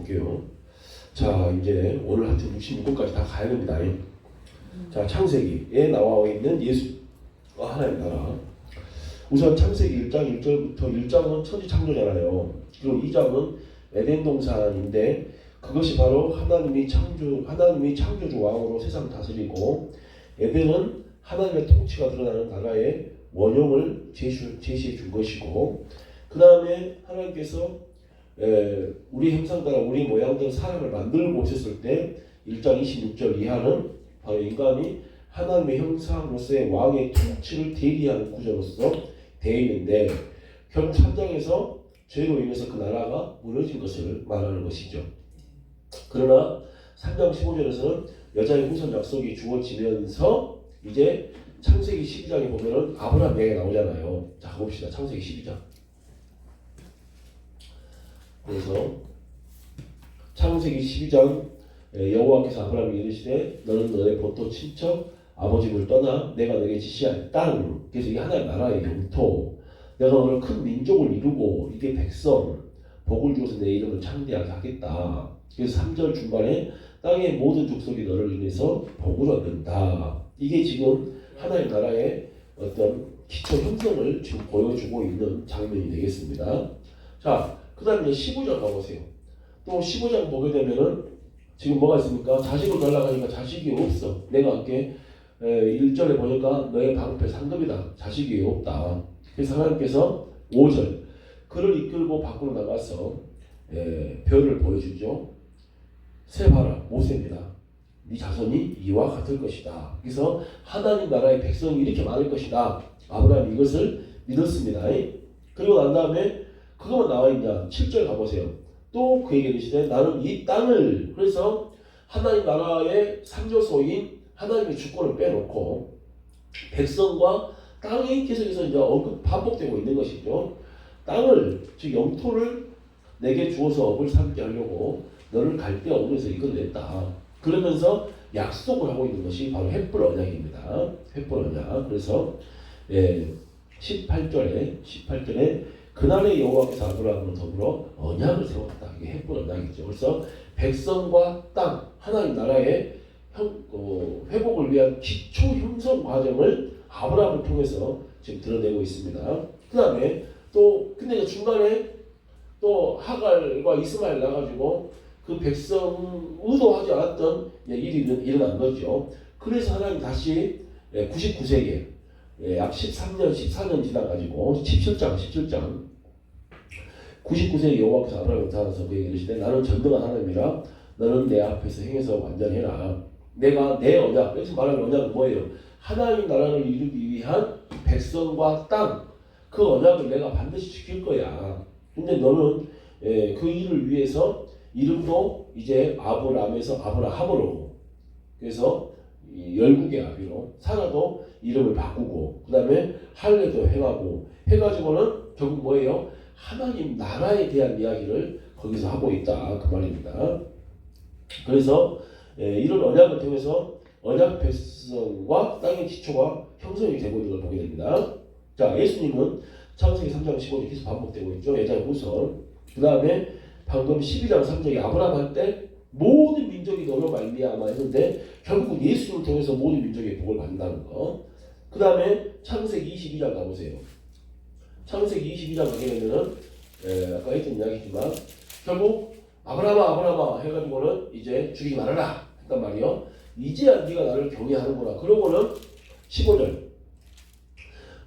볼게요. 자, 이제 오늘 하여튼 66권까지 다 가야 됩니다. 자, 창세기에 나와 있는 예수와 하나님 나라. 우선 창세기 1장 1절부터 1장은 천지 창조잖아요. 그리고 2장은 에덴 동산인데 그것이 바로 하나님이 창조주 왕으로 세상 다스리고, 에덴은 하나님의 통치가 드러나는 나라의 원형을 제시해 준 것이고, 그 다음에 하나님께서 우리 형상 따라 우리 모양대로 사람을 만들고 오셨을 때 1장 26절 이하는 바로 인간이 하나님의 형상으로서의 왕의 통치를 대리하는 구조로서 되어 있는데, 결국 3장에서 죄로 인해서 그 나라가 무너진 것을 말하는 것이죠. 그러나 3장 15절에서는 여자의 후손 약속이 주어지면서 이제 창세기 12장에 보면은 아브라함 얘기가 나오잖아요. 자, 가봅시다. 창세기 12장. 그래서 창세기 12장 여호와께서 아브라함에게 이르시되 너는 너의 본토 친척 아버지 집을 떠나 내가 너에게 지시할 땅, 그래서 이게 하나의 나라의 영토, 내가 너를 큰 민족을 이루고 이게 백성 복을 주어서 내 이름을 창대하게 하겠다. 그래서 3절 중반에 땅의 모든 족속이 너를 인해서 복을 얻는다. 이게 지금 하나의 나라의 어떤 기초 형성을 지금 보여주고 있는 장면이 되겠습니다. 자, 그 다음에 15장 가보세요. 또 15장 보게 되면은 지금 뭐가 있습니까? 자식을 달라가니까 자식이 없어. 내가 할게 1절에 보니까 너의 방패 상급이다. 자식이 없다. 그래서 하나님께서 5절 그를 이끌고 밖으로 나가서 별을 보여주죠. 세 봐라, 모세입니다. 네 자손이 이와 같을 것이다. 그래서 하나님 나라의 백성이 이렇게 많을 것이다. 아브라함이 이것을 믿었습니다. 그리고 난 다음에 그거만 나와 있냐? 7절 가보세요. 또 그에게 이르시되 나는 이 땅을, 그래서 하나님 나라의 상조소인 하나님의 주권을 빼놓고 백성과 땅이 계속해서 이제 반복되고 있는 것이죠. 땅을, 즉 영토를 내게 주어서 업을 삼게 하려고 너를 갈대 어부에서 이끌어냈다. 그러면서 약속을 하고 있는 것이 바로 헷불 언약입니다. 헷불 언약. 그래서 18절에 그날의 여호와께서 아브라함으로 더불어 언약을 세웠다. 이게 헷불 언약이죠. 그래서 백성과 땅, 하나님 나라의 회복을 위한 기초 형성 과정을 아브라함을 통해서 지금 드러내고 있습니다. 그 다음에 또 근데 중간에 또 하갈과 이스마엘 나가지고 그 백성 의도하지 않았던 일이 일어난 거죠. 그래서 하나님 다시 99세기에 약 13년, 14년 지나가지고 17장 99세기 여호와께서 아브라함을 나타나서 그에게 이르시되 나는 전능한 하나님이라 너는 내 앞에서 행해서 완전해라. 내가 내 언약, 여기서 말하는 언약은 뭐예요? 하나님 나라를 이루기 위한 백성과 땅, 그 언약을 내가 반드시 지킬 거야. 근데 너는 그 일을 위해서 이름도 이제 아브람에서 아브라함으로, 그래서 열국의 아비로 사라도 이름을 바꾸고, 그 다음에 할례도 행하고 해가지고는 결국 뭐예요? 하나님 나라에 대한 이야기를 거기서 하고 있다, 그 말입니다. 그래서 이런 언약을 통해서 언약 백성과 땅의 기초가 형성이 되고 있는 걸 보게 됩니다. 자, 예수님은 창세기 3장 15절 계속 반복되고 있죠. 여자의 후손. 그 다음에 방금 12장 3절에 아브라함 할 때 모든 민족이 너로 말미암아 했는데 결국은 예수님을 통해서 모든 민족의 복을 받는다는 거. 그 다음에 창세기 22장 가보세요. 창세기 22장 가게 되면은 아까 했던 이야기지만 결국 아브라함아 해가지고는 이제 죽이지 말아라 했단 말이요. 이제야 네가 나를 경외하는구나. 그러고는 15절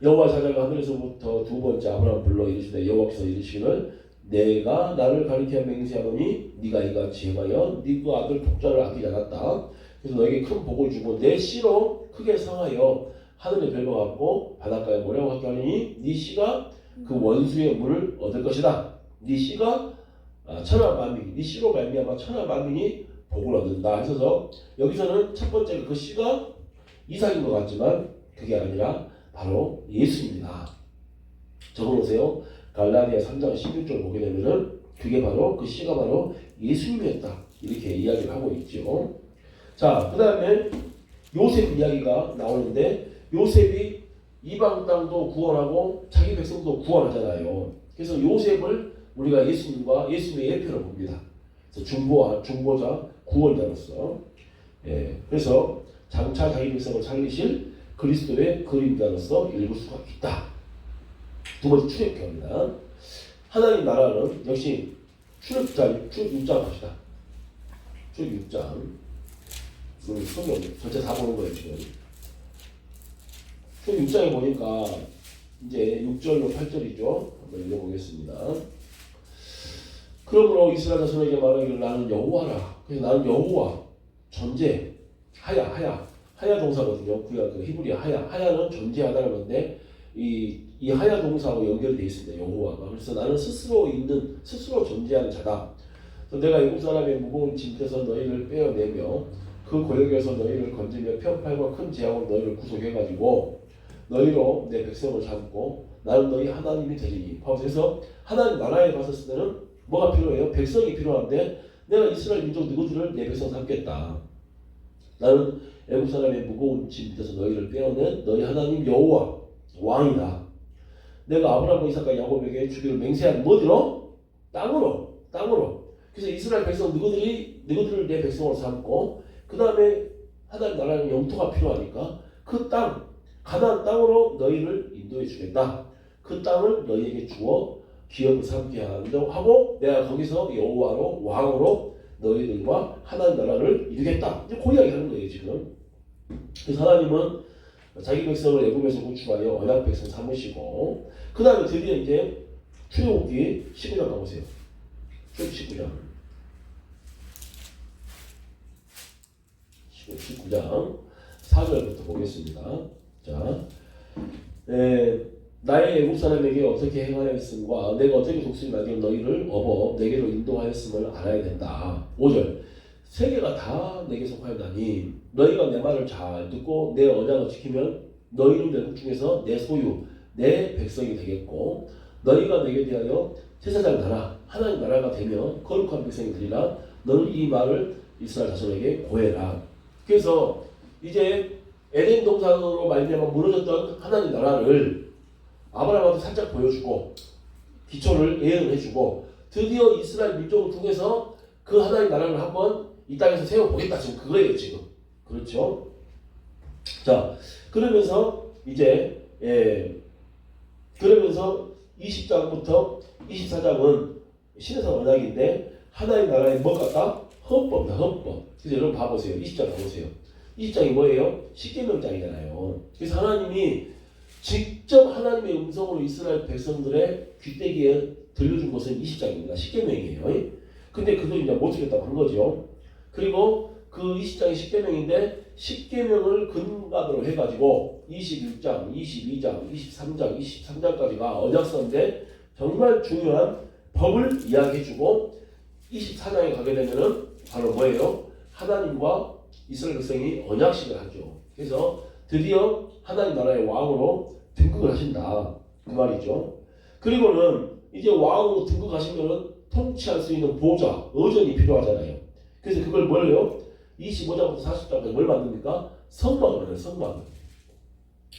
여호와 사자가 하늘에서부터 두 번째 아브라함 불러 이르시되 여호와께서 이르시기를 내가 나를 가리켜 맹세하노니 네가 이같이 행하여 네 그 아들 독자를 아끼지 않았다. 그래서 너에게 큰 복을 주고 내 씨로 크게 상하여 하늘의 별과 같고 바닷가의 모래와 같게 하니 네 씨가 그 원수의 물을 얻을 것이다. 네 씨가 천하 만민, 네 씨로 말미암아 천하 만민이 복을 얻는다 하셔서 여기서는 첫 번째 그 씨가 이삭인 것 같지만 그게 아니라 바로 예수입니다. 적어놓으세요. 갈라디아 3장 16절 보게 되면은 그게 바로 그 씨가 바로 예수님이었다. 이렇게 이야기를 하고 있죠. 자, 그 다음에 요셉 이야기가 나오는데 요셉이 이방 땅도 구원하고 자기 백성도 구원하잖아요. 그래서 요셉을 우리가 예수님과 예수님의 예표로 봅니다. 그래서 중보자, 구원자로서. 예, 그래서 장차 자기 백성을 살리실 그리스도의 그림자로서 읽을 수가 있다. 두 번째 출애굽기입니다. 하나님 나라는 역시 출애굽 6장 합시다. 출애굽 6장. 성경 전체 다 보는 거예요 지금. 출애굽 6장에 보니까 이제 6절로 8절이죠. 한번 읽어보겠습니다. 그러므로 이스라엘 자손에게 말하기를 나는 여호와라. 그래서 나는 여호와 존재 하야 동사거든요. 구약 그 히브리 하야는 존재하다는 건데 이 하야 동사하고 연결이 되어 있습니다. 여호와가. 그래서 나는 스스로 존재하는 자다. 그래서 내가 애굽 사람의 무거운 짐에서 너희를 빼어내며 그 고역에서 너희를 건지며 편팔과 큰 재앙으로 너희를 구속해가지고 너희로 내 백성을 삼고 나는 너희 하나님이 되리니. 그래서 하나님 나라에 갔었을 때는 뭐가 필요해요? 백성이 필요한데 내가 이스라엘 민족 누구들을 내 백성 삼겠다. 나는 애굽 사람의 무거운 짐 밑에서 너희를 빼어낸 너희 하나님 여호와 왕이다. 내가 아브라함, 이삭과 야곱에게 주기를 맹세한 뭐지로? 땅으로. 그래서 이스라엘 백성 누구들을 내 백성으로 삼고 그 다음에 하나님 나라는 영토가 필요하니까 그 땅, 가나안 땅으로 너희를 인도해 주겠다. 그 땅을 너희에게 주어 기업을 삼게 하고 내가 거기서 여호와로 왕으로 너희들과 하나님 나라를 이루겠다. 이제 그 이야기 하는 거예요 지금. 그래서 하나님은 자기 백성을 애굽에서 구출하여 언약 백성 삼으시고 그 다음에 드디어 이제 출애굽기 19장 가보세요. 출애굽기 19장 4절부터 보겠습니다. 자, 나의 애굽 사람에게 어떻게 행하였음과 내가 어떻게 독수리 날개 너희를 업어 내게로 인도하였음을 알아야 된다. 5절 세계가 다 내게 속하였나니 너희가 내 말을 잘 듣고 내 언약을 지키면 너희는 내국 중에서 내 소유 내 백성이 되겠고 너희가 내게 대하여 제사장 나라 하나님 나라가 되며 거룩한 백성이 되리라. 너는 이 말을 이스라엘 자손에게 고해라. 그래서 이제 에덴 동산으로 말미암아 무너졌던 하나님 나라를 아브라함한테 살짝 보여주고 기초를 예언해주고 드디어 이스라엘 민족을 통해서 그 하나님 나라를 한번 이 땅에서 세워보겠다. 지금 그거예요 지금. 그렇죠? 자, 그러면서 이제 그러면서 20장부터 24장은 신에서 언약인데 하나님 나라의 뭐 같다? 헌법이다. 헌법. 그래서 여러분 봐보세요. 20장 봐보세요. 20장이 뭐예요? 십계명장이잖아요. 그래서 하나님이 직접 하나님의 음성으로 이스라엘 백성들의 귀때기에 들려준 것은 20장입니다. 십계명이에요. 근데 그도 이제 못 지켰다고 한 거죠. 그리고 그 20장이 십계명인데 십계명을 근간으로 해가지고 21장, 22장, 23장, 23장까지가 언약서인데 정말 중요한 법을 이야기해주고 24장에 가게 되면은 바로 뭐예요? 하나님과 이스라엘 백성이 언약식을 하죠. 그래서 드디어 하나님 나라의 왕으로 등극을 하신다. 그 말이죠. 그리고는 이제 왕으로 등극하시면은 통치할 수 있는 보좌, 의전이 필요하잖아요. 그래서 그걸 뭘요? 25장부터 40장까지 뭘 만듭니까? 성막을 해요. 성막을.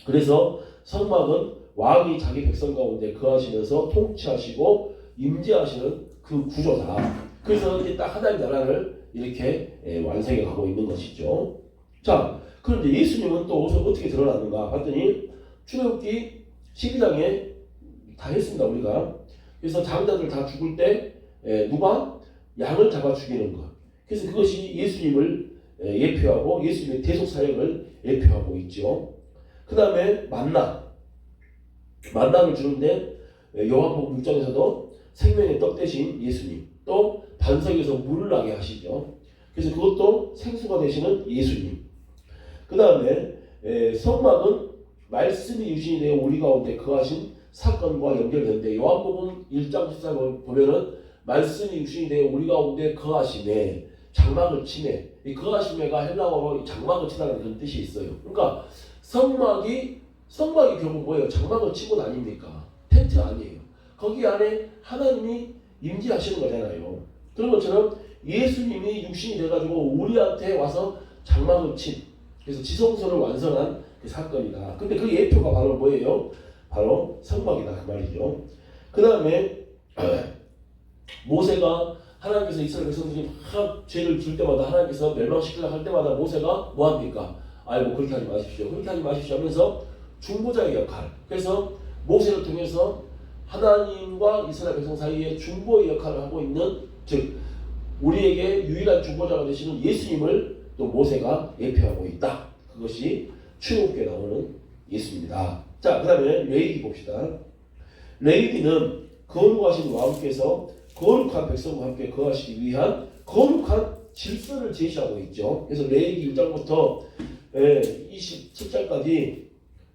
그래서 성막은 왕이 자기 백성 가운데 거하시면서 통치하시고 임재하시는 그 구조다. 그래서 이제 딱 하나님 나라를 이렇게 완성해 가고 있는 것이죠. 자, 그런데 예수님은 또 어떻게 드러났는가 봤더니 출애굽기 12장에 다 했습니다. 우리가. 그래서 장자들 다 죽을 때 누가? 양을 잡아 죽이는 것. 그래서 그것이 예수님을 예표하고 예수님의 대속 사역을 예표하고 있죠. 그 다음에 만나를 주는데 요한복음 6장에서도 생명의 떡 대신 예수님, 또 반석에서 물을 나게 하시죠. 그래서 그것도 생수가 되시는 예수님. 그 다음에 성막은 말씀이 유신이 되어 우리 가운데 거하신 사건과 연결되는데 요한복음 1장 14절 보면은 말씀이 육신이 되어 우리 가운데 거하심에 장막을 치네. 이 거하심에가 헬라어로 장막을 치다는 그런 뜻이 있어요. 그러니까 성막이 결국 뭐예요? 장막을 치고 다닙니까? 텐트 아니에요. 거기 안에 하나님이 임재하시는 거잖아요. 그런 것처럼 예수님이 육신이 돼가지고 우리한테 와서 장막을 친, 그래서 지성소를 완성한 그 사건이다. 근데 그 예표가 바로 뭐예요? 바로 성막이다 그 말이죠. 그 다음에 모세가 하나님께서 이스라엘 백성들이 막 죄를 질 때마다 하나님께서 멸망시키려고 할 때마다 모세가 뭐합니까? 아이고 그렇게 하지 마십시오. 그렇게 하지 마십시오 하면서 중보자의 역할. 그래서 모세를 통해서 하나님과 이스라엘 백성 사이에 중보의 역할을 하고 있는, 즉 우리에게 유일한 중보자가 되시는 예수님을 또 모세가 예표하고 있다. 그것이 출애굽기에 나오는 예수입니다. 자, 그 다음에 레위기 봅시다. 레위기는 거룩하신 왕께서 거룩한 백성과 함께 거하시기 위한 거룩한 질서를 제시하고 있죠. 그래서 레위기 1장부터 27장까지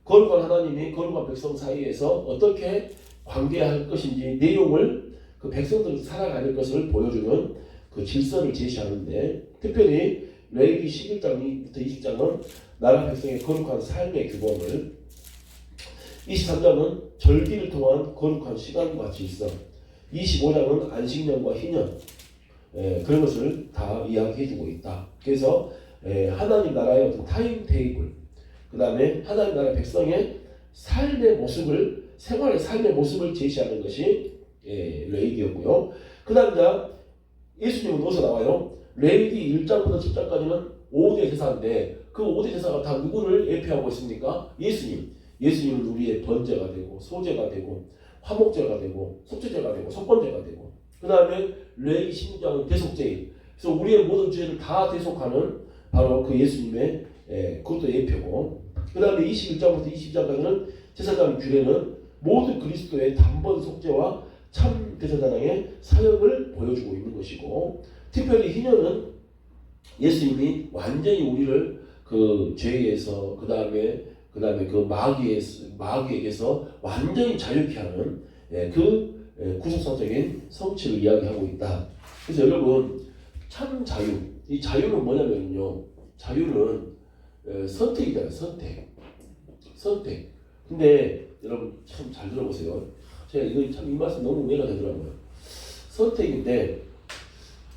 거룩한 하나님이 거룩한 백성 사이에서 어떻게 관계할 것인지 내용을 그 백성들이 살아가는 것을 보여주는 그 질서를 제시하는데, 특별히 레위기 11장부터 20장은 나라 백성의 거룩한 삶의 규범을, 23장은 절기를 통한 거룩한 시간과 질서, 25장은 안식년과 희년, 그런 것을 다 이야기해주고 있다. 그래서 하나님 나라의 어떤 타임 테이블, 그 다음에 하나님 나라 백성의 삶의 모습을, 생활의 삶의 모습을 제시하는 것이 레위기였고요. 그 다음 예수님은 어디서 나와요? 레위기 1장부터 10장까지는 5대 제사인데 그 5대 제사가 다 누구를 예표하고 있습니까? 예수님. 예수님은 우리의 번제가 되고 소제가 되고 화목제가 되고 속죄제가 되고 속건제가 되고, 그 다음에 레위기 16장은 대속제일. 그래서 우리의 모든 죄를 다 대속하는 바로 그 예수님의 그것도 예표고, 그 다음에 21장부터 22장까지는 제사장 규례는 모든 그리스도의 단번 속죄와 참 대제사장의 사역을 보여주고 있는 것이고, 특별히 희년은 예수님이 완전히 우리를 그 죄에서 그 다음에 그 마귀에게서 완전히 자유케 하는 그 구속사적인 성취를 이야기하고 있다. 그래서 여러분, 참 자유, 이 자유는 뭐냐면요, 자유는 선택이잖아요. 선택. 근데 여러분 참 잘 들어보세요. 제가 이거 참 이 말씀 너무 이해가 되더라고요. 선택인데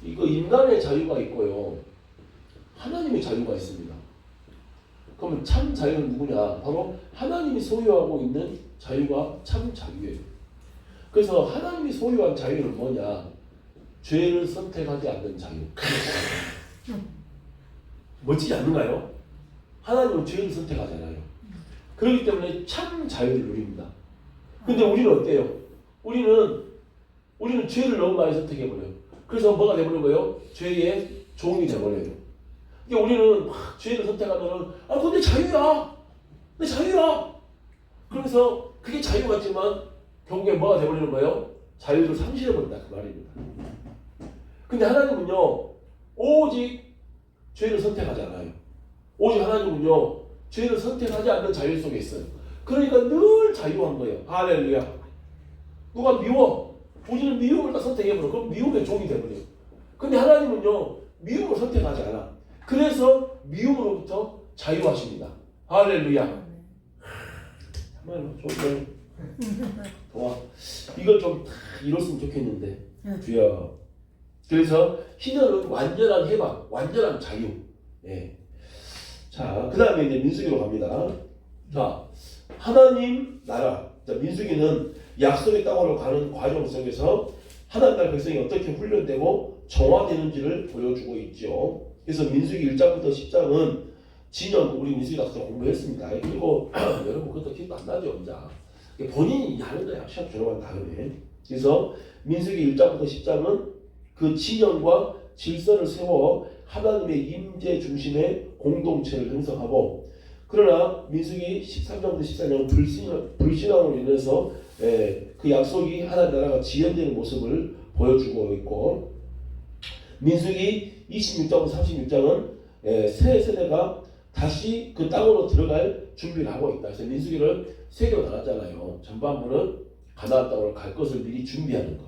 이거 인간의 자유가 있고요, 하나님의 자유가 있습니다. 그러면 참 자유는 누구냐? 바로 하나님이 소유하고 있는 자유가 참 자유예요. 그래서 하나님이 소유한 자유는 뭐냐? 죄를 선택하지 않는 자유. 멋지지 않는가요? 하나님은 죄를 선택하잖아요. 그렇기 때문에 참 자유를 누립니다. 근데 우리는 어때요? 우리는 죄를 너무 많이 선택해버려요. 그래서 뭐가 돼버린 거예요? 죄의 종이 돼버려요. 그러니까 우리는 막 죄를 선택하면은 그건 내 자유야. 그러면서 그게 자유 같지만 결국에 뭐가 돼버리는 거예요? 자유를 상실해버린다, 그 말입니다. 근데 하나님은요, 오직 죄를 선택하지 않아요. 오직 하나님은요, 죄를 선택하지 않는 자유 속에 있어요. 그러니까 늘 자유한 거예요. 할렐루야. 누가 미워? 우리는 미움을 딱 선택해버려. 그럼 미움의 종이 돼버려요. 근데 하나님은요, 미움을 선택하지 않아. 그래서 미움으로부터 자유하십니다. 할렐루야. 정말로 좋네. 좋아. 이걸 좀 이뤘으면 좋겠는데. 주여. 그래서 희년은 완전한 해방, 완전한 자유. 자, 그 다음에 이제 민수기로 갑니다. 자, 하나님 나라. 자, 민수기는 약속의 땅으로 가는 과정 속에서 하나님 나라 백성이 어떻게 훈련되고 정화되는지를 보여주고 있죠. 그래서 민수기 1장부터 10장은 진영, 우리 민수기 다 공부했습니다. 그리고 여러분 그것도 기억 안 나죠, 혼자. 본인이 하는 거야, 시합 졸업한 다음에. 그래서 민수기 1장부터 10장은 그 진영과 질서를 세워 하나님의 임재 중심의 공동체를 형성하고, 그러나 민수기 13장부터 14장은 불신앙으로 인해서 그 약속이 하나님 나라가 지연되는 모습을 보여주고 있고, 민수기 26장부터 36장은 새 세대가 다시 그 땅으로 들어갈 준비를 하고 있다. 그래서 민수기를 세 개로 나눴잖아요. 전반부는 가나안 땅으로 갈 것을 미리 준비하는 것,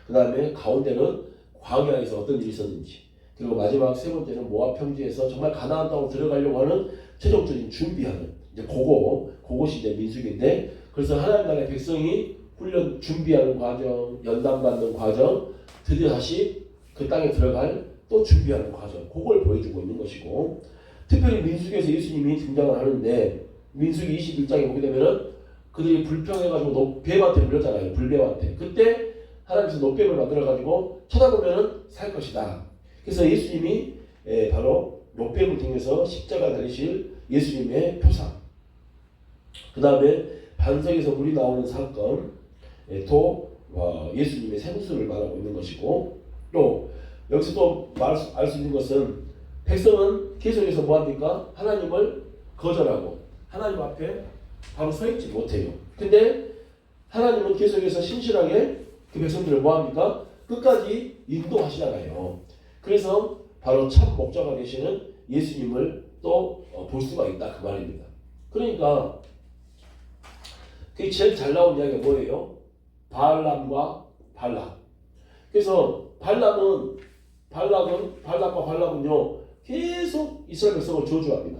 그 다음에 가운데는 광야에서 어떤 일이 있었는지, 그리고 마지막 세 번째는 모압 평지에서 정말 가나안 땅으로 들어가려고 하는 최종적인 준비하는, 이제 그것이 이제 민수기인데, 그래서 하나님 나라의 백성이 훈련 준비하는 과정, 연단받는 과정, 드디어 다시 그 땅에 들어갈 또 준비하는 과정, 그걸 보여주고 있는 것이고, 특별히 민수기에서 예수님이 등장을 하는데, 민수기 21장에 보게 되면은 그들이 불평해가지고 뱀한테 물렸잖아요. 불뱀한테. 그때 하나님께서 노뱀을 만들어가지고 쳐다보면은 살 것이다. 그래서 예수님이 바로 노뱀을 통해서 십자가 달리실 예수님의 표상. 그 다음에 반석에서 물이 나오는 사건, 또 예수님의 생수를 말하고 있는 것이고, 또 여기서 또 알 수 있는 것은 백성은 계속해서 뭐합니까? 하나님을 거절하고 하나님 앞에 바로 서 있지 못해요. 근데 하나님은 계속해서 신실하게 그 백성들을 뭐합니까? 끝까지 인도하시잖아요. 그래서 바로 참 목자가 되시는 예수님을 또 볼 수가 있다 그 말입니다. 그러니까 그게 제일 잘 나온 이야기가 뭐예요? 발람과 발락. 그래서 발락과 발락은요 계속 이스라엘 백성을 저주합니다.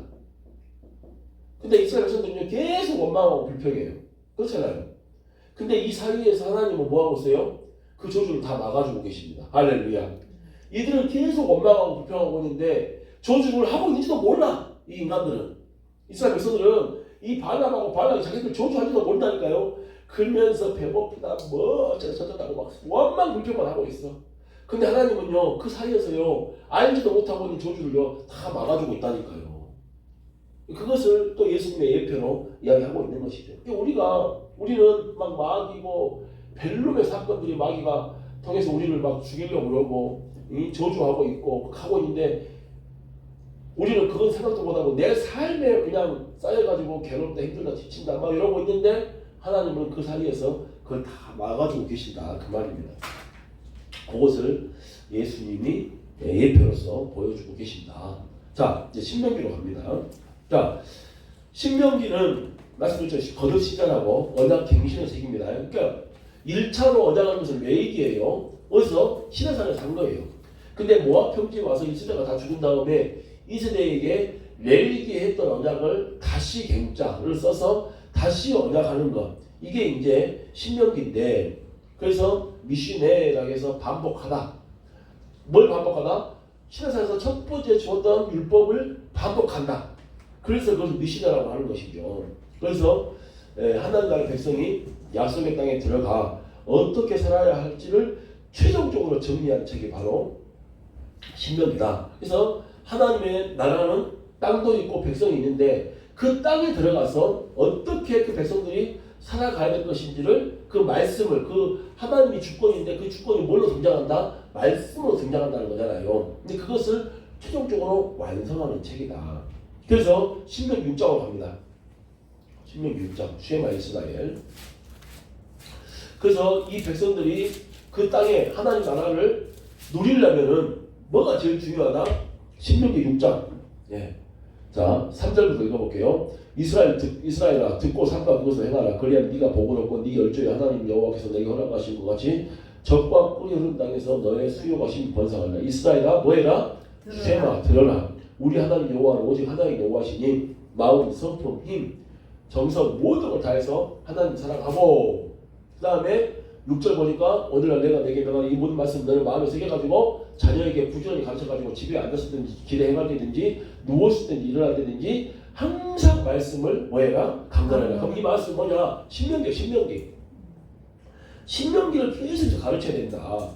근데 이스라엘 백성들은요 계속 원망하고 불평해요. 그렇잖아요. 근데 이 사이에서 하나님은 뭐하고 있어요? 그 저주를 다 막아주고 계십니다. 할렐루야. 이들은 계속 원망하고 불평하고 있는데 저주를 하고 있는지도 몰라. 이 인간들은. 이스라엘 백성들은 이 발람하고 발락이 자기들 저주하지도 모른다니까요. 그러면서 배고프다 저쩌다고 막 원망 불평만 하고 있어. 근데 하나님은요 그 사이에서요 알지도 못하고 있는 저주를요 다 막아주고 있다니까요. 그것을 또 예수님의 예표로 이야기하고 있는 것이죠. 우리는 막 마귀고 벨룸의 사건들이 마귀가 통해서 우리를 막 죽이려고 그러고 저주하고 있고 하고 있는데 우리는 그건 생각도 못하고 내 삶에 그냥 쌓여가지고 괴롭다 힘들다 지친다 막 이러고 있는데 하나님은 그 사이에서 그걸 다 막아주고 계신다 그 말입니다. 그것을 예수님이 예표로서 보여주고 계신다. 자 이제 신명기로 갑니다. 자 신명기는 말씀드렸죠. 거듭 시전하고 언약 갱신의 책입니다. 그러니까 1차로 언약하는 것을 왜 얘기해요? 어디서? 시내산에 산 거예요. 근데 모압 평지에 와서 이 세대가 다 죽은 다음에 이 세대에게 레위기에 했던 언약을 다시 갱자를 써서 다시 언약하는 것. 이게 이제 신명기인데 그래서 미시네라고 해서 반복하다. 뭘 반복하다? 시내산에서 첫 번째 주었던 율법을 반복한다. 그래서 그것을 미시네라고 하는 것이죠. 그래서 하나님 나라 백성이 약속의 땅에 들어가 어떻게 살아야 할지를 최종적으로 정리한 책이 바로 신명기다. 그래서 하나님의 나라는 땅도 있고 백성이 있는데 그 땅에 들어가서 어떻게 그 백성들이 살아가야 될 것인지를 그 말씀을 그 하나님이 주권인데 그 주권이 뭘로 등장한다? 말씀으로 등장한다는 거잖아요. 근데 그것을 최종적으로 완성하는 책이다. 그래서 신명기 6장으로 갑니다. 신명기 6장 쉐마 이스라엘. 그래서 이 백성들이 그 땅에 하나님 나라를 누리려면은 뭐가 제일 중요하다? 신명기 6장. 예. 자, 3절부터 읽어볼게요. 이스라엘아 듣고 삼가 그것을 행하라. 그리하면 네가 복을 얻고 네 열조의 하나님 여호와께서 내게 허락하신 것 같이 적과 꿀이 흐르는 땅에서 너의 수요하신 번성하라. 이스라엘아 뭐해라? 쉐마 들어라. 우리 하나님 여호와는 오직 하나님 여호와시니 마음, 성품, 힘, 정성 모든 걸 다해서 하나님 사랑하고 그 다음에 6절 보니까 오늘날 내가 내게 명하는 이 모든 말씀 너를 마음에 새겨가지고 자녀에게 부지런히 가르쳐가지고 집에 앉았을든지 길에 행할때든지 누웠을든지 일어날때든지 항상 말씀을 뭐해라? 강단해라. 그럼 이 말씀 뭐냐? 신명기를 계속 가르쳐야 된다.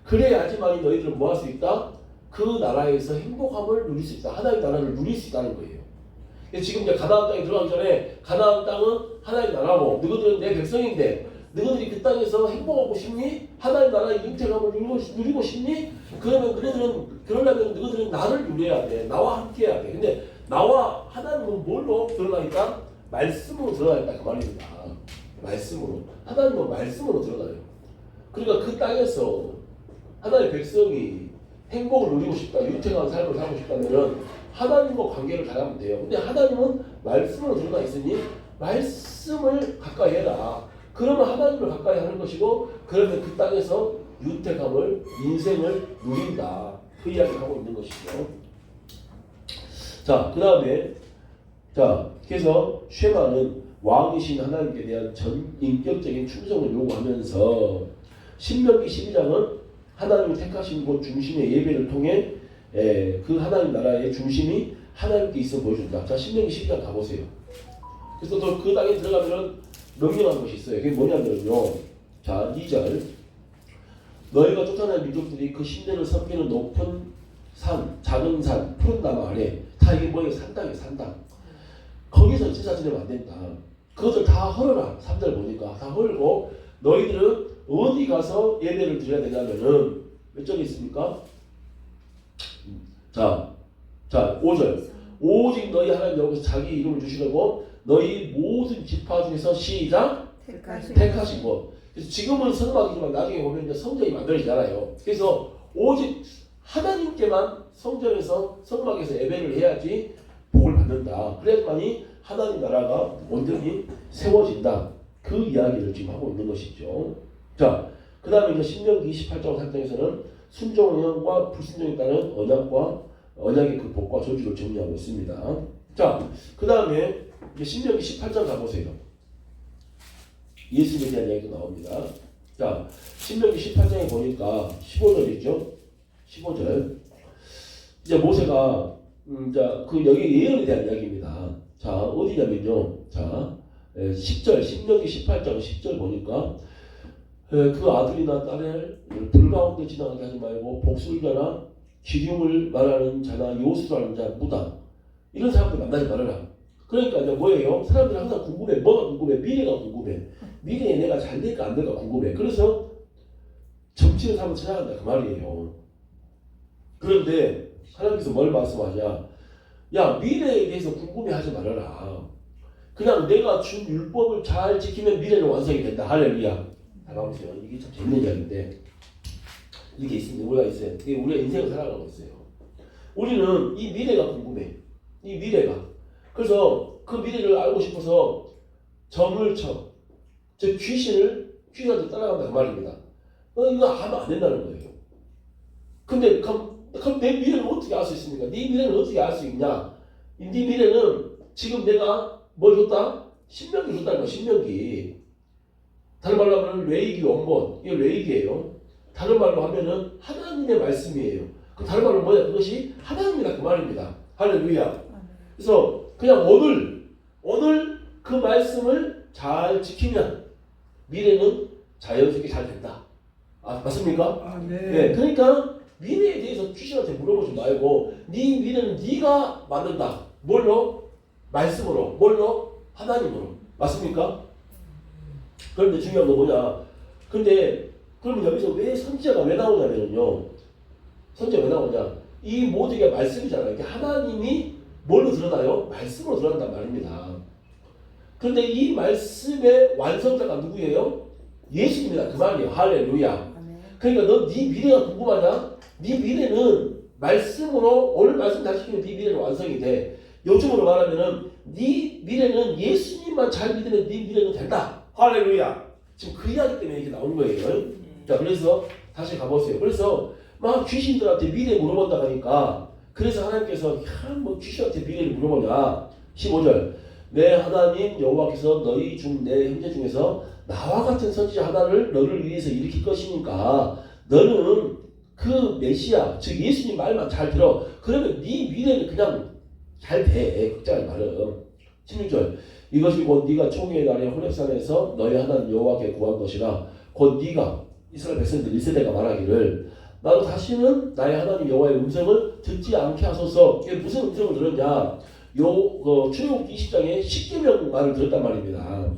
그래야지만 너희들은 뭐 할 수 있다? 그 나라에서 행복함을 누릴 수 있다. 하나님 나라를 누릴 수 있다는 거예요. 지금 이제 가나안 땅에 들어가기 전에 가나안 땅은 하나님 나라고 너희들은 내 백성인데 너희들이 그 땅에서 행복하고 싶니? 하나님 나라의 윤택함을 누리고 싶니? 그러려면 너희들은 나를 누려야 돼. 나와 함께 해야 돼. 근데 나와 하나님은 뭘로 드러나니까? 말씀으로 드러나있다 그 말입니다. 말씀으로. 하나님은 말씀으로 드러나요. 그러니까 그 땅에서 하나님의 백성이 행복을 누리고 싶다, 윤택한 삶을 살고 싶다면 하나님과 관계를 잘하면 돼요. 근데 하나님은 말씀으로 드러나 있으니 말씀을 가까이 해라. 그러면 하나님을 가까이 하는 것이고 그러면 그 땅에서 윤택함을 인생을 누린다. 그 이야기를 하고 있는 것이죠. 자, 그 다음에 그래서 쉐마는 왕이신 하나님께 대한 전인격적인 충성을 요구하면서 신명기 12장은 하나님이 택하신 곳 중심의 예배를 통해 그 하나님 나라의 중심이 하나님께 있어 보여준다. 자, 신명기 12장 가보세요. 그래서 또 그 땅에 들어가면 명령한 것이 있어요. 그게 뭐냐면요. 자, 2절. 너희가 쫓아낸 민족들이 그 신내를 섬기는 높은 산, 작은 산, 푸른 나무 아래 다 이게 뭐예요? 산당이에요. 산당. 거기서 제사 지내면 안 된다. 그것을 다 헐어라. 3절 보니까 다 헐고 너희들은 어디 가서 예배를 드려야 되냐면은 몇 절이 있습니까? 자 5절. 오직 너희 하나님 여기서 자기 이름을 주시려고 너희 모든 지파 중에서 시작 택하시고. 그래서 지금은 성막이지만 나중에 보면 이제 성전이 만들어지잖아요. 그래서 오직 하나님께만 성전에서 성막에서 예배를 해야지 복을 받는다. 그래야만이 하나님 나라가 온전히 세워진다. 그 이야기를 지금 하고 있는 것이죠. 자, 그 다음에 이제 신명기 28장 3장에서는 순종과 불순종에 따른 언약의 그 복과 저주를 정리하고 있습니다. 자, 그 다음에 이제 신명기 18장 가보세요. 예수님에 대한 이야기가 나옵니다. 자, 신명기 18장에 보니까 15절이죠. 15절. 이제 모세가 그 여기 예언에 대한 이야기입니다. 자, 어디냐면요. 자, 10절, 신명기 18장 10절 보니까 그 아들이나 딸을 불 가운데 지나가게 하지 말고 복술자나 기륭을 말하는 자나 요술하는 자, 무당 이런 사람들 만나지 말아라. 그러니까 이제 뭐예요? 사람들이 항상 궁금해. 뭐가 궁금해? 미래가 궁금해. 미래에 내가 잘 될까 안 될까 궁금해. 그래서 점치는 사람을 찾아간다 그 말이에요. 그런데 하나님께서 뭘 말씀하냐? 야, 미래에 대해서 궁금해하지 말아라. 그냥 내가 준 율법을 잘 지키면 미래는 완성이 된다. 할렐루야. 봐보세요. 이게 참 재밌는 이야기인데 이렇게 있습니다. 우리가 있어요. 우리가 인생을 살아가고 있어요. 우리는 이 미래가 궁금해. 이 미래가. 그래서 그 미래를 알고 싶어서 점을 쳐. 즉 귀신한테 따라간다 그 말입니다. 이거 하면 안 된다는 거예요. 근데 그럼 내 미래를 어떻게 알 수 있습니까? 네 미래를 어떻게 알 수 있냐? 네 미래는 지금 내가 뭘 줬다? 신명기 줬다는 거야. 신명기. 다른 말로 하면 레위기 원본. 이거 레위기예요. 다른 말로 하면은 하나님의 말씀이에요. 그 다른 말로 뭐냐? 그것이 하나님이다 그 말입니다. 할렐루야. 그래서 그냥 오늘 그 말씀을 잘 지키면 미래는 자연스럽게 잘 된다. 아, 맞습니까? 네. 그러니까 미래에 대해서 귀신한테 물어보지 말고 네 미래는 네가 만든다. 뭘로? 말씀으로. 뭘로? 하나님으로. 맞습니까? 그런데 중요한 건 뭐냐? 근데 그러면 여기서 왜 선지자가 왜 나오냐면요. 선지자가 왜 나오냐? 이 모든 게 말씀이잖아요. 하나님이 뭘로 드러나요? 말씀으로 드러난단 말입니다. 그런데 이 말씀의 완성자가 누구예요? 예수님이다 그 말이에요. 할렐루야. 그러니까 너 네 미래가 궁금하냐? 네 미래는 말씀으로 오늘 말씀 잘 지키면 네 미래는 완성이 돼. 요즘으로 말하면은 네 미래는 예수님만 잘 믿으면 네 미래는 된다. 할렐루야. 지금 그 이야기 때문에 이렇게 나오는 거예요. 자, 그래서 다시 가보세요. 그래서 막 귀신들한테 미래 물어본다 하니까 그래서 하나님께서 뭐 귀신한테 미래를 물어보냐. 15절. 내 하나님 여호와께서 너희 중 내 형제 중에서 나와 같은 선지자 하나를 너를 위해서 일으킬 것이니까 너는 그 메시아 즉 예수님 말만 잘 들어. 그러면 네 미래는 그냥 잘 돼. 걱정하지 말아. 16절. 이것이 곧 네가 총회의 날에 호렙산에서 너희 하나님 여호와께 구한 것이라 곧 네가 이스라엘 백성들 1세대가 말하기를 나도 다시는 나의 하나님 여호와의 음성을 듣지 않게 하소서. 이게 무슨 음성을 들었냐? 출애굽기 20장에 십계명 말을 들었단 말입니다.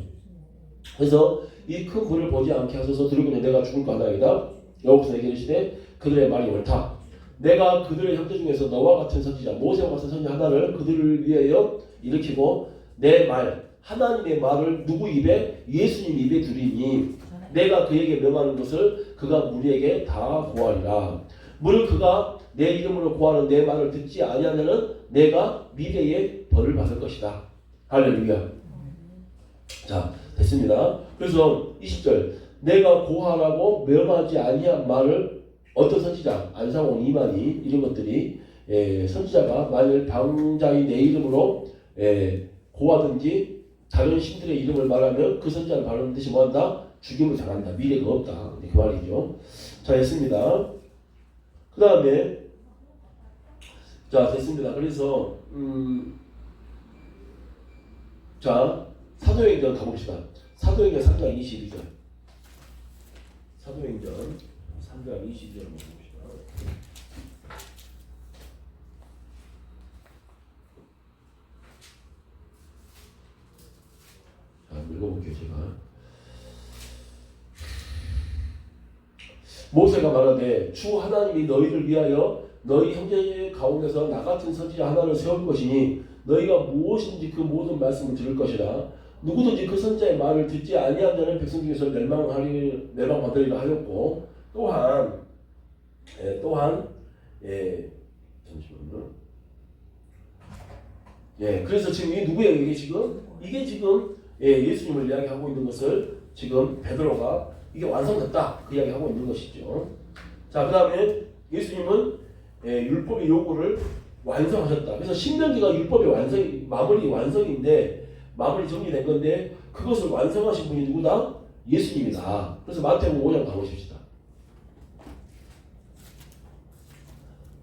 그래서 이 큰 불을 보지 않게 하소서. 들으면 내가 죽을까 하나이다. 여호와께서 내게 이르시되 그들의 말이 옳다. 내가 그들의 형제 중에서 너와 같은 선지자 모세와 같은 선지자 하나를 그들을 위하여 일으키고 내 말 하나님의 말을 누구 입에? 예수님 입에 두리니 내가 그에게 명하는 것을 그가 우리에게 다 고하리라. 무릇 그가 내 이름으로 고하는 내 말을 듣지 아니하면은 내가 미래에 벌을 받을 것이다. 할렐루야. 자, 됐습니다. 그래서 20절. 내가 고하라고 명하지 아니한 말을 어떤 선지자, 안상원, 이만희 이런 것들이 선지자가 만일 방자의 내 이름으로 고하든지 다른 신들의 이름을 말하면 그 선지자는 바라는 듯이 뭐한다? 죽임을 당한다. 미래가 없다. 그 말이죠. 자, 됐습니다. 그 다음에 자, 됐습니다. 그래서 자, 사도행전 가봅시다. 사도행전 3장 22절. 사도행전 3장 3장 22절 봅시다. 자, 읽어볼게요, 제가. 모세가 말하되 주 하나님이 너희를 위하여 너희 형제 가운데서 나 같은 선지자 하나를 세울 것이니 너희가 무엇인지 그 모든 말씀을 들을 것이라. 누구든지 그 선지자의 말을 듣지 아니한 자는 백성 중에서 멸망받으리라 하였고, 또한 잠시만요. 그래서 지금 이 누구예요? 이게 지금 예수님을 이야기하고 있는 것을 지금 베드로가 이게 완성됐다 그 이야기하고 있는 것이죠. 자, 그 다음에 예수님은 율법의 요구를 완성하셨다. 그래서 신명기가 율법의 마무리 완성인데 마무리 정리된 건데 그것을 완성하신 분이 누구다? 예수님이다. 그래서 마태복음 5장 가보십시다.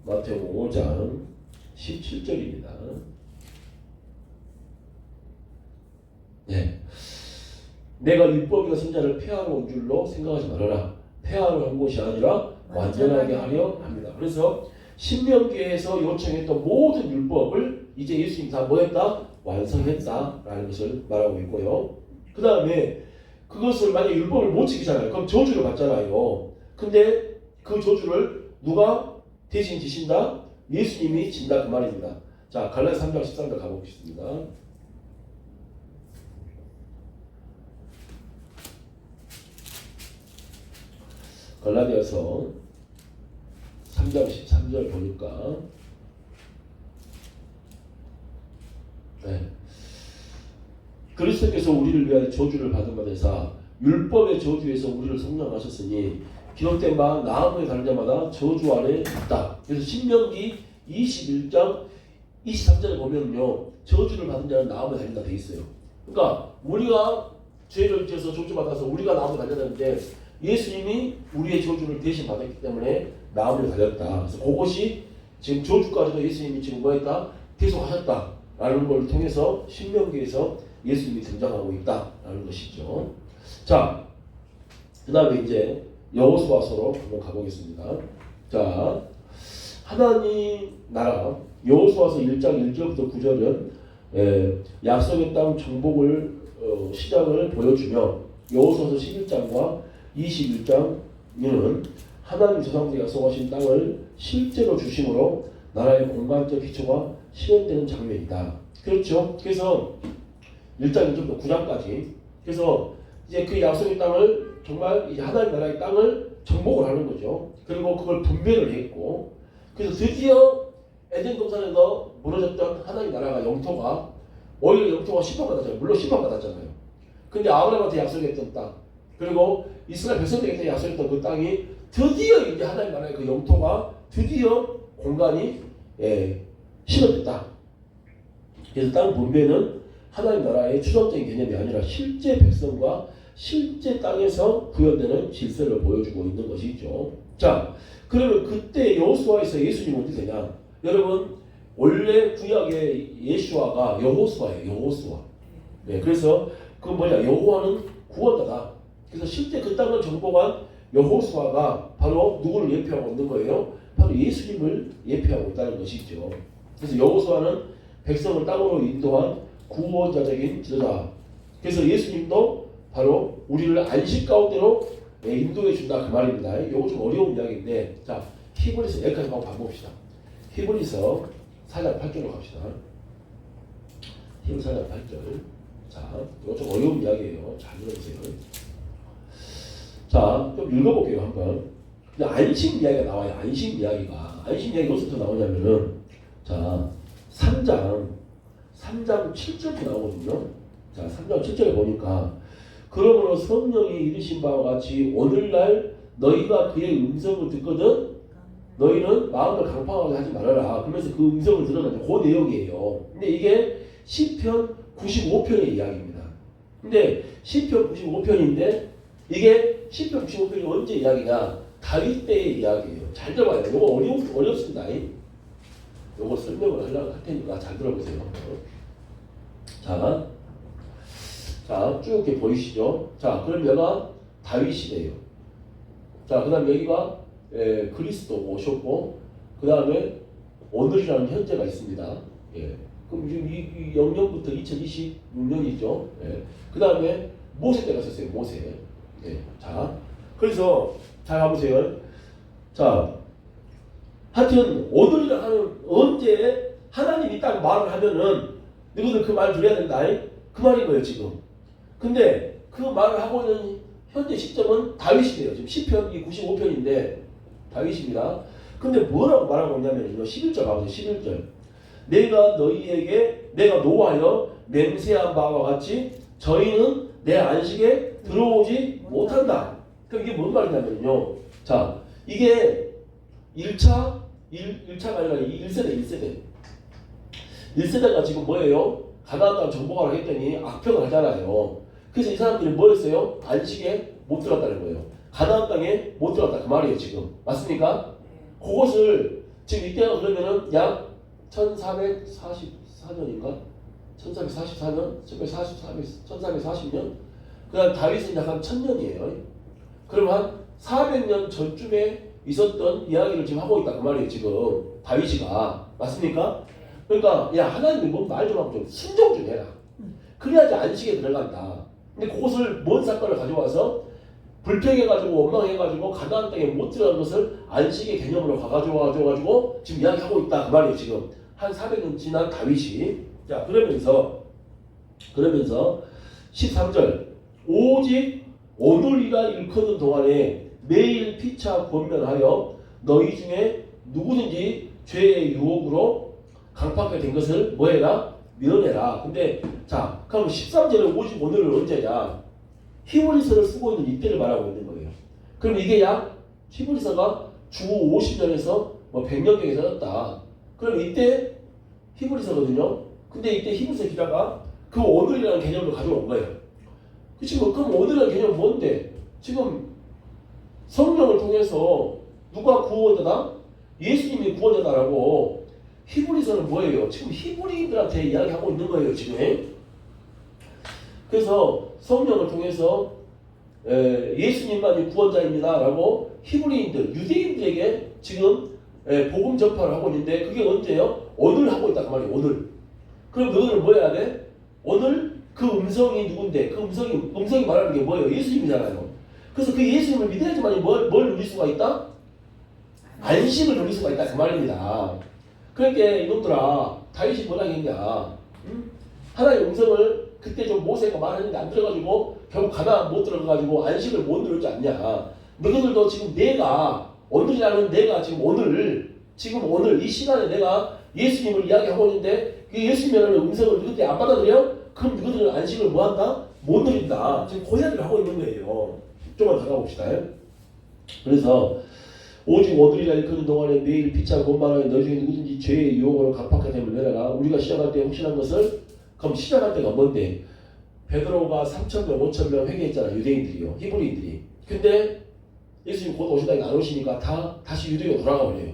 마태복음 5장 17절입니다. 내가 율법이나 선지자를 폐하러 온 줄로 생각하지 말아라. 폐하러 온 것이 아니라 완전하게 하려 합니다. 그래서 신명기에서 요청했던 모든 율법을 이제 예수님이 다 뭐했다? 완성했다라는 것을 말하고 있고요. 그 다음에 그것을 만약에 율법을 못 지키잖아요. 그럼 저주를 받잖아요. 근데 그 저주를 누가 대신 지신다? 예수님이 진다 그 말입니다. 자, 갈라디아 3장 13절 가보겠습니다. 갈라디아서 3장 13절 보니까 그리스도께서 우리를 위하여 저주를 받은 바 되사 율법의 저주에서 우리를 성량하셨으니 기록된 바 나무에 다른 자마다 저주 아래 있다. 그래서 신명기 21장 23절에 보면요, 저주를 받은 자는 나무에 달린다 돼 있어요. 그러니까 우리가 죄를 지어서 저주받아서 우리가 나무에 달려다는데 예수님이 우리의 저주를 대신 받았기 때문에 나무에 달렸다. 그래서 그것이 지금 저주까지도 예수님이 지금 뭐했다? 계속하셨다라는 걸 통해서 신명기에서 예수님이 등장하고 있다라는 것이죠. 자, 그 다음에 이제 여호수아서로 한번 가보겠습니다. 자, 하나님 나라 여호수아서 1장 1절부터 9절은 약속의 땅 정복을 시작을 보여주며 여호수아서 11장과 21장은 하나님 조상들이 약속하신 땅을 실제로 주심으로 나라의 공간적 기초가 실현되는 장면이다. 그렇죠? 그래서 1장 1절부터 9장까지 그래서 이제 그 약속의 땅을 정말 이제 하나님 나라의 땅을 정복을 하는 거죠. 그리고 그걸 분배를 했고 그래서 드디어 에덴 동산에서 무너졌던 하나님 나라가 영토가 오히려 영토가 심판받았잖아요. 물론 심판받았잖아요. 근데 아브라함한테 약속했던 땅 그리고 이스라엘 백성들에게 약속했던 그 땅이 드디어 이제 하나님 나라의 그 영토가 드디어 공간이 실현됐다. 그래서 땅 분배는 하나님 나라의 추상적인 개념이 아니라 실제 백성과 실제 땅에서 구현되는 질서를 보여주고 있는 것이죠. 자, 그러면 그때 여호수아에서 예수님은 어떻게 되냐? 여러분 원래 구약의 예수아가 여호수아예요. 여호수아. 그래서 그 뭐냐? 여호와는 구원자다. 그래서 실제 그 땅을 정복한 여호수아가 바로 누구를 예표하고 있는 거예요? 바로 예수님을 예표하고 있다는 것이죠. 그래서 여호수아는 백성을 땅으로 인도한 구원자적인 지도자. 그래서 예수님도 바로 우리를 안식 가운데로 인도해 준다 그 말입니다. 이거 좀 어려운 이야기인데 자 히브리서 여기까지 한번 봐봅시다. 히브리서 4장 8절로 갑시다. 히브리서 4장 8절. 자 이거 좀 어려운 이야기예요. 잘 들어보세요. 자 좀 읽어볼게요 한번. 안식 이야기가 나와요. 안식 이야기가 어디서부터 나오냐면은 자 3장 7절에 나오거든요. 자 3장 7절에 보니까 그러므로 성령이 이르신 바와 같이 오늘날 너희가 그의 음성을 듣거든 너희는 마음을 강팍하게 하지 말아라. 그러면서 그 음성을 들어가는 그 내용이에요. 근데 이게 시편 95편의 이야기입니다. 근데 시편 95편인데 이게 시편 95편이 언제 이야기냐? 다윗 때의 이야기예요. 잘 들어봐요. 이거 어렵습니다. 이거 설명을 하려고 할 테니까 잘 들어보세요. 자, 쭉 이렇게 보이시죠? 자, 그럼 여기가 다윗 시대예요. 자, 그 다음 여기가 그리스도고 오셨고 그 다음에 오늘이라는 현재가 있습니다. 예. 그럼 지금 이 0년부터 2026년이죠. 예. 그 다음에 모세 때가 있었어요. 모세. 예. 자, 그래서 잘 봐보세요. 자, 하여튼 오늘이라 하는 언제 하나님이 딱 말을 하면은 너희들 그 말 들어야 된다. 그 말인 거예요 지금. 근데 그 말을 하고 있는 현재 시점은 다윗이에요. 지금 시편 95편인데 다윗입니다. 근데 뭐라고 말하고 있냐면요. 11절 가보세요. 11절. 내가 너희에게 내가 노하여 맹세한 바와 같이 저희는 내 안식에 들어오지 못한다. 그럼 이게 뭔 말이냐면요. 자, 이게 1차가 아니라 1세대. 1세대가 지금 뭐예요? 가나안 땅 정복하라고 했더니 악평을 하잖아요. 그래서 이 사람들이 뭐 했어요? 안식에 못 들어갔다는 거예요. 가나안 땅에 못 들어갔다 그 말이에요 지금. 맞습니까? 그것을 지금 이때가 그러면은 약 1444년인가? 1444년? 1440년? 그 다음 다윗은 약 한 1000년이에요. 그럼 한 400년 전쯤에 있었던 이야기를 지금 하고 있다 그 말이에요 지금 다윗이가. 맞습니까? 그러니까 야 하나님이 뭔 말 좀 하고 좀 순종 좀 해라. 그래야지 안식에 들어간다. 근데 그것을 뭔 사건을 가져와서 불평해가지고 원망해가지고 가나안 땅에 못 들어간 것을 안식의 개념으로 가가지고 지금 이야기하고 있다 그 말이에요 지금. 한 400년 지난 다윗이. 자 그러면서 13절 오직 오늘이라 일컫는 동안에 매일 피차 권면하여 너희 중에 누구든지 죄의 유혹으로 강팍하게 된 것을 뭐해라? 면해라. 근데 자 그럼 13절에 오직 오늘은 언제냐? 히브리서를 쓰고 있는 이때를 말하고 있는 거예요. 그럼 이게 약 히브리서가 주 50년에서 뭐 100년경에 써졌다. 그럼 이때 히브리서거든요. 근데 이때 히브리서 기자가 그 오늘이라는 개념을 가져온 거예요. 지금 그럼 오늘이라는 개념은 뭔데? 지금 성령을 통해서 누가 구원자다? 예수님이 구원자다라고 히브리서는 뭐예요? 지금 히브리인들한테 이야기하고 있는 거예요 지금. 그래서 성령을 통해서 예수님만이 구원자입니다 라고 히브리인들, 유대인들에게 지금 복음 전파를 하고 있는데 그게 언제요? 오늘 하고 있다 그 말이에요. 오늘. 그럼 너희는 뭐 해야 돼? 오늘 그 음성이 누군데? 그 음성이 말하는 게 뭐예요? 예수님이잖아요. 그래서 그 예수님을 믿어야지만 뭘 누릴 수가 있다? 안식을 누릴 수가 있다 그 말입니다. 그러니까 이놈들아 다윗이 뭐라 했냐? 응? 하나님의 음성을 그때 좀 모세가 말했는데 안 들어가지고 결국 가나안 못 들어가가지고 안식을 못 누리지 않냐? 너희들도 지금 오늘이라는 내가 지금 오늘 이 시간에 내가 예수님을 이야기하고 있는데 그 예수님이라는 음성을 너희들이 안 받아들여? 그럼 너희들은 안식을 뭐 한다? 못 누린다. 지금 그 이야기를 하고 있는 거예요. 좀만 더 가봅시다. 그래서 오직 오늘이라 일컫는 동안에 매일 피차 권만하여 너희 중에 누구든지 죄의 유혹으로 강팍하게 됨을 내려라. 우리가 시작할 때 혹시나 것을 그럼 시작할 때가 뭔데? 베드로가 3,000명, 5,000명 회개했잖아. 유대인들이요. 히브리인들이. 근데 예수님 곧 오신다니 안 오시니까 다시 유대교로 돌아가 버려요.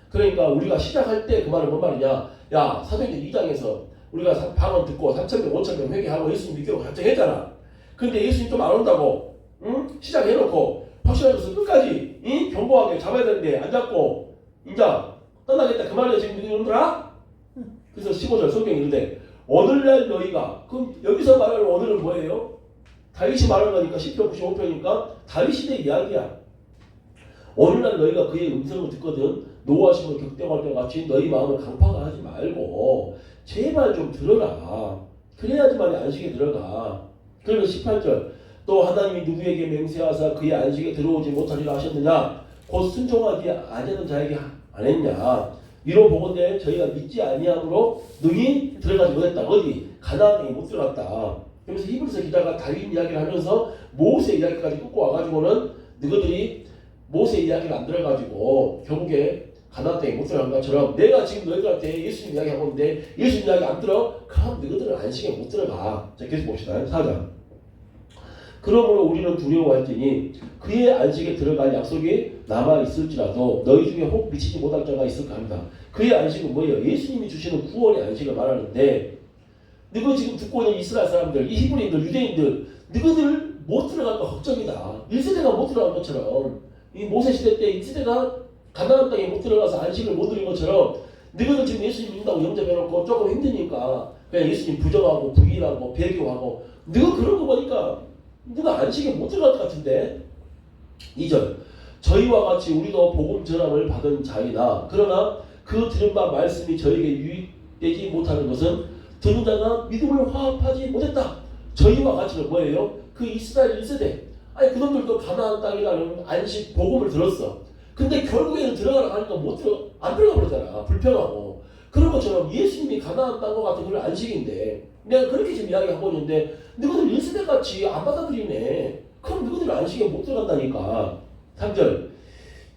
그러니까 우리가 시작할 때 그 말은 뭔 말이냐? 야 사도행전 2장에서 우리가 방언 듣고 3,000명, 5,000명 회개하고 예수님 믿기로 결정했잖아. 근데 예수님 좀 안 온다고 응? 시작해놓고 확실하셔서 끝까지 응? 견고하게 잡아야 되는데 안 잡고 이제 떠나겠다 그 말이야 지금 여러분들아? 그래서 15절 성경이 이르되 오늘날 너희가 그럼 여기서 말하는 오늘은 뭐예요? 다윗이 말하는 거니까 10편 95편이니까 다윗 시대 이야기야. 오늘날 너희가 그의 음성을 듣거든 노하심을 격동할 때 같이 너희 마음을 강팍하게 하지 말고 제발 좀 들어라. 그래야지만 안식에 들어가. 그리고 18절 또 하나님이 누구에게 맹세하사 그의 안식에 들어오지 못하리라 하셨느냐? 곧 순종하지 아니하는 자에게 안 했냐? 이로 보건대 저희가 믿지 아니함으로 능히 들어가지 못했다. 어디? 가나안에 못 들어갔다. 그러면서 히브리서 기자가 다윗 이야기를 하면서 모세 이야기까지 끌고 와가지고는 너희들이 모세 이야기를 안 들어가지고 결국에 가나안 땅에 못 들어간 것처럼 내가 지금 너희들한테 예수님 이야기하고 있는데 예수님 이야기 안 들어? 그럼 너희들은 안식에 못 들어가. 자 계속 봅시다. 4장. 그러므로 우리는 두려워할지니 그의 안식에 들어갈 약속이 남아있을지라도 너희 중에 혹 미치지 못할 자가 있을까 합니다. 그의 안식은 뭐예요? 예수님이 주시는 구원의 안식을 말하는데 너희 지금 듣고 있는 이스라엘 사람들, 이 히브리인들, 유대인들 너희들 못 들어갈까 걱정이다. 1세대가 못 들어간 것처럼 이 모세 시대 때 이 시대가 가나안 땅에 못 들어가서 안식을 못 누린 것처럼 너희들 지금 예수님 믿는다고 영접해놓고 조금 힘드니까 그냥 예수님 부정하고 부인하고 배교하고 너가 그런 거 보니까 너가 안식에 못 들어갈 것 같은데. 2절 저희와 같이 우리도 복음 전함을 받은 자이다. 그러나 그 들은 바 말씀이 저에게 유익되지 못하는 것은 듣는 자가 믿음을 화합하지 못했다. 저희와 같이는 뭐예요? 그 이스라엘 1세대. 아니 그놈들도 가나안 땅이라는 안식 복음을 들었어. 근데 결국에는 들어가라 하니까 안 들어가 버렸잖아. 불평하고. 그런 것처럼 예수님이 가나안 땅과 같은 그런 안식인데 내가 그렇게 지금 이야기하고 있는데 너희들 1세대같이 안 받아들이네. 그럼 너희들 안식에 못 들어간다니까. 3절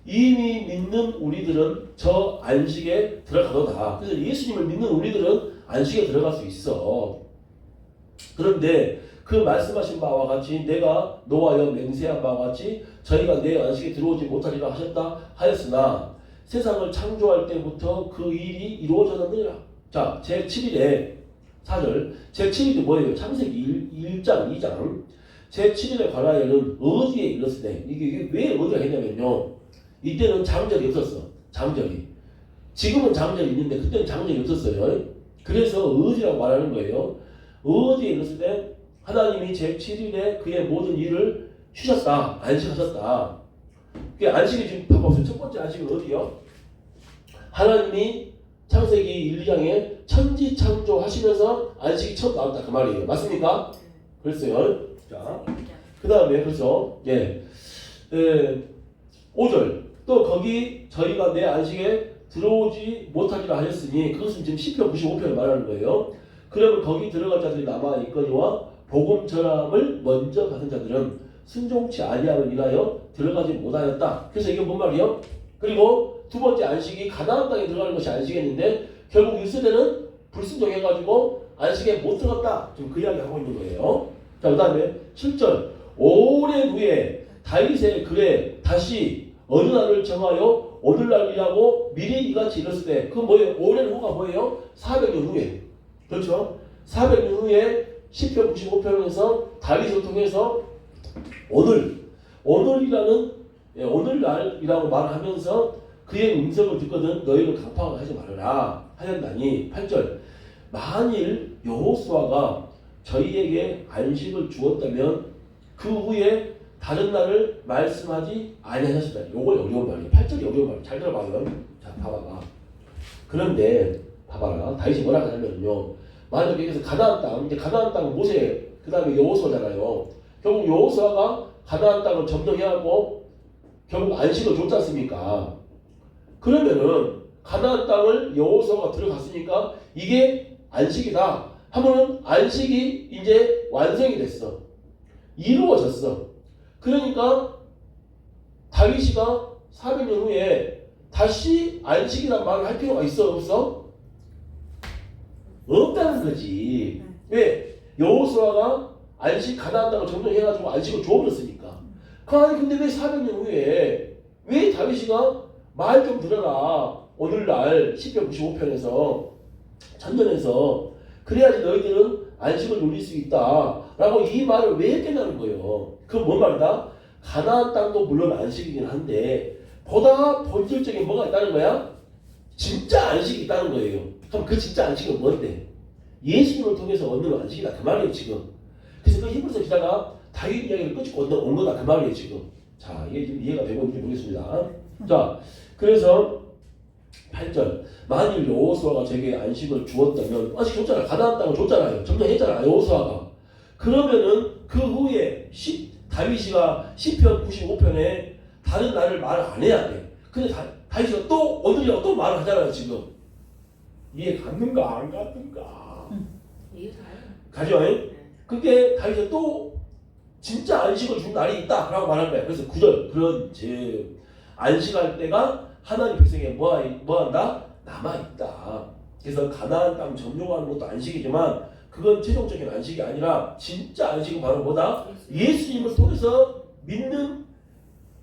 이미 믿는 우리들은 저 안식에 들어가도다. 그래서 예수님을 믿는 우리들은 안식에 들어갈 수 있어. 그런데 그 말씀하신 바와 같이 내가 노하여 맹세한 바와 같이 저희가 내 안식에 들어오지 못하리라 하셨다 하였으나 세상을 창조할 때부터 그 일이 이루어졌느니라. 자, 제7일에 4절 제7일이 뭐예요? 창세기 1장 2장 제7일에 관하여는 어디에 이르렀으되 이게 왜 어디가 했냐면요. 이때는 장절이 없었어. 장절이. 지금은 장절이 있는데 그때는 장절이 없었어요. 그래서 어디라고 말하는 거예요. 어디에 이르렀으되 하나님이 제7일에 그의 모든 일을 쉬셨다. 안식하셨다. 그 안식이 지금 봐보세요. 첫 번째 안식은 어디요? 하나님이 창세기 1, 2장에 천지 창조하시면서 안식이 처음 나왔다. 그 말이에요. 맞습니까? 그랬어요. 자, 그 다음에 그렇죠. 예. 5절 또 거기 저희가 내 안식에 들어오지 못하리라 하였으니 그것은 지금 시편 95편을 말하는 거예요. 그러면 거기 들어갈 자들이 남아있거니와 복음 전함을 먼저 받은 자들은 순종치 아니함을 인하여 들어가지 못하였다. 그래서 이게 뭔 말이에요? 그리고 두 번째 안식이 가나안 땅에 들어가는 것이 안식이었는데 결국 1세대는 불순종해가지고 안식에 못 들어갔다. 지금 그 이야기 하고 있는 거예요. 자, 그 다음에 7절 오랜 후에 다윗의 글에 다시 어느 날을 정하여 오늘날이라고 미리 이같이 이뤘을 때 그 뭐예요? 오랜 후가 뭐예요? 400년 후에. 그렇죠? 400년 후에 시편 95편에서 다윗을 통해서 오늘이라는 오늘날이라고 말하면서 그의 음성을 듣거든 너희를 강팍하지 말아라 하였나니 8절 만일 여호수아가 저희에게 안식을 주었다면 그 후에 다른 날을 말씀하지 아니하셨다. 요거 어려운 말이에요. 8절이 어려운 말이에요. 잘 들어봐요. 자, 봐봐봐. 그런데 봐봐라. 다윗이 뭐라 하냐면요. 만약에 여기서 가나안 땅, 이제 가나안 땅은 모세, 그 다음에 여호수아잖아요. 결국 여호수아가 가나안 땅을 점령해하고 결국 안식을 줬지 않습니까? 그러면은 가나안 땅을 여호수아가 들어갔으니까 이게 안식이다 하면은 안식이 이제 완성이 됐어. 이루어졌어. 그러니까 다윗이가 400년 후에 다시 안식이란 말을 할 필요가 있어 없어? 없다는 거지. 왜? 여호수아가 안식 가나안 땅을 점령해가지고 안식을 줘버렸으니까. 아니 근데 왜 400년 후에 왜 다윗이가 말 좀 들어라. 오늘날 시편 95편에서 전전에서 그래야지 너희들은 안식을 누릴 수 있다 라고 이 말을 왜 했겠냐는 거예요. 그건 뭔 말이다? 가나안 땅도 물론 안식이긴 한데 보다 본질적인 뭐가 있다는 거야? 진짜 안식이 있다는 거예요. 그럼 그 진짜 안식은 뭔데? 예수님을 통해서 얻는 안식이다 그 말이에요 지금. 그래서 그 히브리서 기자가 다윗 이야기를 끄집고 온 거다 그 말이에요 지금. 자, 이게 지금 이해가 되고 있는지 모르겠습니다. 자, 그래서 8절 만일 여호수아가 제게 안식을 주었다면 안식 줬잖아요. 가나안 땅을 줬잖아요. 점령했잖아요. 여호수아가. 그러면은 그 후에 다윗이가 시편 95편에 다른 날을 말을 안 해야 돼. 근데 다윗이가 또 오늘이라고 또 말을 하잖아요 지금. 이해 갔는가 안 갔는가? 이해 가요. 가죠? 그게 다윗이 또 진짜 안식을 준 날이 있다라고 말한 거야. 그래서 9절 그런 안식할 때가 하나님 백성에게 뭐한다? 남아있다. 그래서 가나안 땅 점령하는 것도 안식이지만 그건 최종적인 안식이 아니라 진짜 안식은 바로 뭐다? 예수님을 통해서 믿는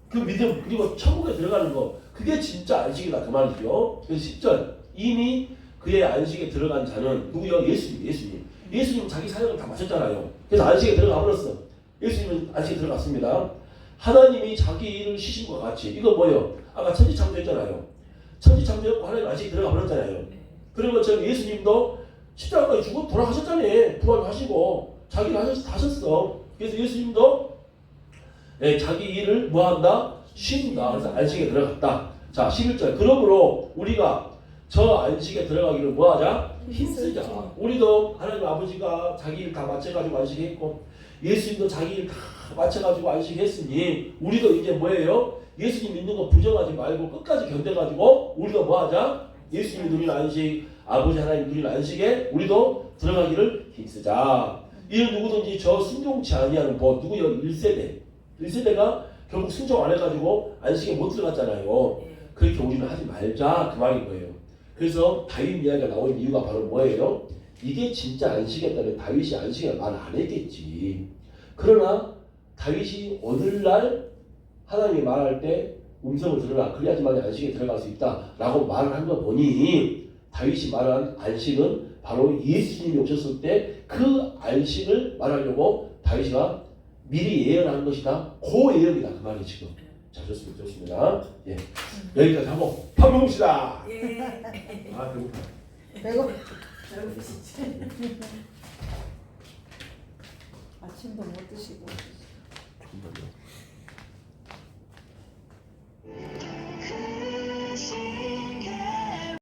그 믿음 그리고 천국에 들어가는 거 그게 진짜 안식이다 그 말이죠. 그래서 10절 이미 그의 안식에 들어간 자는 누구요? 예수님 자기 사역을 다 마쳤잖아요. 그래서 안식에 들어가 버렸어. 예수님은 안식에 들어갔습니다. 하나님이 자기 일을 쉬신 것 같이 이거 뭐예요? 아까 천지창조했잖아요. 천지창조했고 하나님 안식에 들어가 버렸잖아요. 그런 것처럼 예수님도 십자가까지 죽고 돌아가셨잖아요. 부활하시고 자기 일 하셨어. 그래서 예수님도 자기 일을 뭐한다? 쉰다. 그래서 안식에 들어갔다. 자 11절 그러므로 우리가 저 안식에 들어가기를 뭐하자? 힘쓰자. 우리도 하나님 아버지가 자기 일 다 마쳐가지고 안식했고 예수님도 자기 일 다 마쳐가지고 안식했으니 우리도 이제 뭐예요? 예수님 믿는 거 부정하지 말고 끝까지 견뎌가지고 우리도 뭐하자? 예수님이 누리는 안식, 아버지 하나님 누리는 안식에 우리도 들어가기를 힘쓰자. 이는 누구든지 저 순종치 아니하는 법 누구요? 1세대가 결국 순종 안 해가지고 안식에 못 들어갔잖아요. 그렇게 우리는 하지 말자 그 말인 거예요. 그래서 다윗 이야기가 나온 이유가 바로 뭐예요? 이게 진짜 안식이었다면 다윗이 안식에 말 안 했겠지. 그러나 다윗이 오늘날 하나님이 말할 때 음성을 들으라 그래야지만 안식에 들어갈 수 있다라고 말을 한 거 보니 다윗이 말한 안식은 바로 예수님이 오셨을 때 그 안식을 말하려고 다윗이가 미리 예언한 것이다. 그 예언이다 그 말이 지금. 자 좋습니다. 예. 여기까지 하고 밥 먹읍시다. 예. 아 배고파. 배고프시지? 아침도 못 드시고. 잠깐만요.